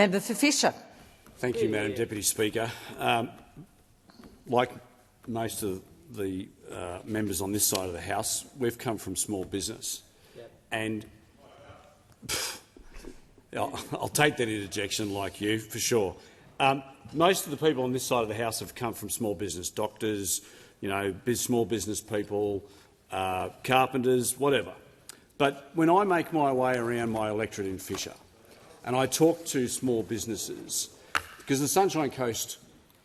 Member for Fisher. Thank you, Madam Deputy Speaker. Like most of the members on this side of the House, we've come from small business. And I'll take that interjection like you, for sure. Most of the people on this side of the House have come from small business, doctors, small business people, carpenters, whatever. But when I make my way around my electorate in Fisher and I talk to small businesses, because the Sunshine Coast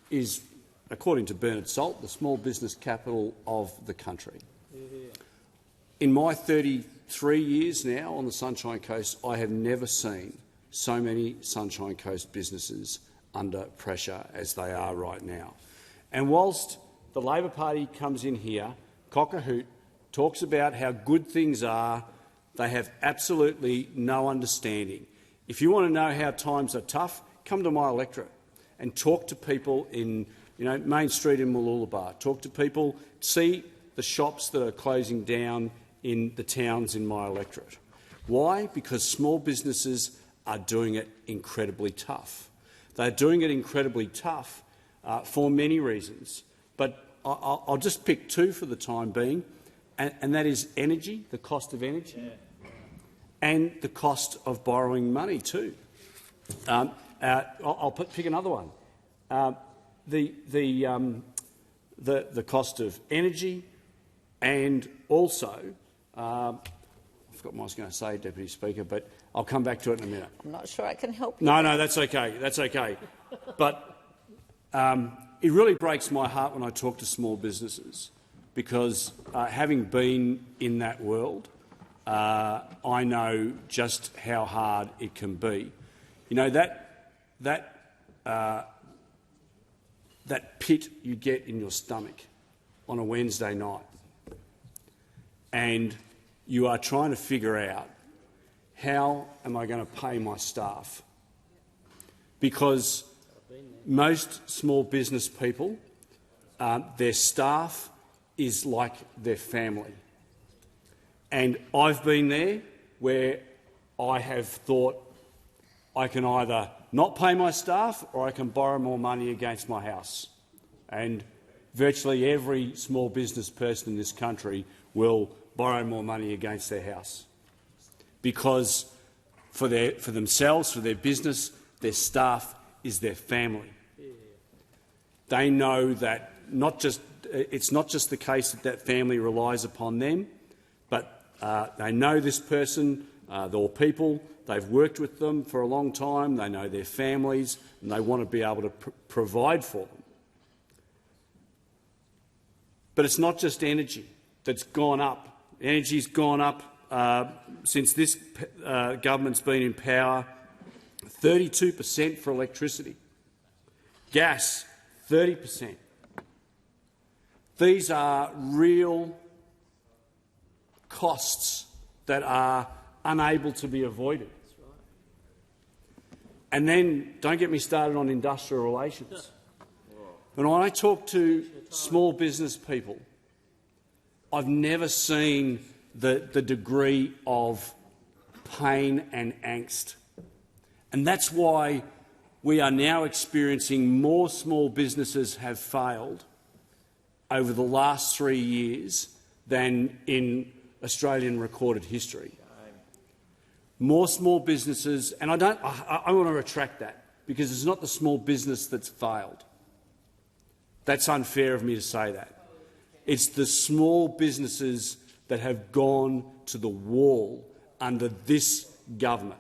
is, according to Bernard Salt, the small business capital of the country. In my 33 years now on the Sunshine Coast, I have never seen so many Sunshine Coast businesses under pressure as they are right now. And whilst the Labor Party comes in here, cock a hoot, talks about how good things are, they have absolutely no understanding. If you want to know how times are tough, come to my electorate and talk to people in Main Street in Mooloolaba. Talk to people, see the shops that are closing down in the towns in my electorate. Why? Because small businesses are doing it incredibly tough. They're doing it incredibly tough for many reasons, but I'll just pick two for the time being, and that is energy, the cost of energy, and the cost of borrowing money too. I'll pick another one. The cost of energy, and also I forgot what I was going to say, Deputy Speaker, but I'll come back to it in a minute. I'm not sure I can help you. No, that's okay. That's okay. But it really breaks my heart when I talk to small businesses, because having been in that world, I know just how hard it can be. That pit you get in your stomach on a Wednesday night, and you are trying to figure out, how am I going to pay my staff? Because most small business people, their staff is like their family. And I've been there where I have thought I can either not pay my staff or I can borrow more money against my house. And virtually every small business person in this country will borrow more money against their house, because for themselves, for their business, their staff is their family. They know that it's not just the case that family relies upon them, but they know this person or people. They've worked with them for a long time. They know their families, and they want to be able to provide for them. But it's not just energy that's gone up. Energy's gone up since this government's been in power, 32% for electricity. Gas, 30%. These are real costs that are unable to be avoided. And then don't get me started on industrial relations. When I talk to small business people, I've never seen the degree of pain and angst. And that's why we are now experiencing more small businesses have failed over the last 3 years than in Australian recorded history. More small businesses, and I want to retract that, because it's not the small business that's failed. That's unfair of me to say that. It's the small businesses that have gone to the wall under this government.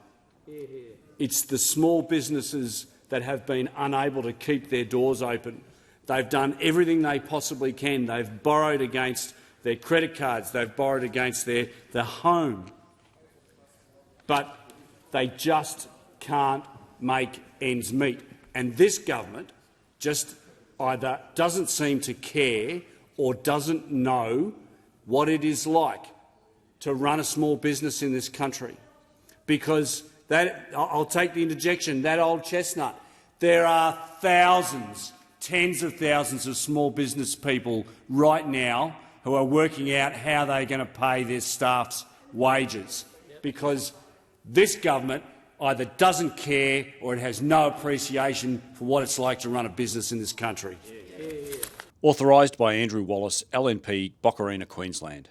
It's the small businesses that have been unable to keep their doors open. They've done everything they possibly can. They've borrowed against their credit cards. They've borrowed against their home. But they just can't make ends meet. And this government just either doesn't seem to care or doesn't know what it is like to run a small business in this country. Because I'll take the interjection, that old chestnut. There are thousands, tens of thousands of small business people right now who are working out how they're going to pay their staff's wages, because this government either doesn't care or it has no appreciation for what it's like to run a business in this country. Authorised by Andrew Wallace LNP, Boccarina, Queensland.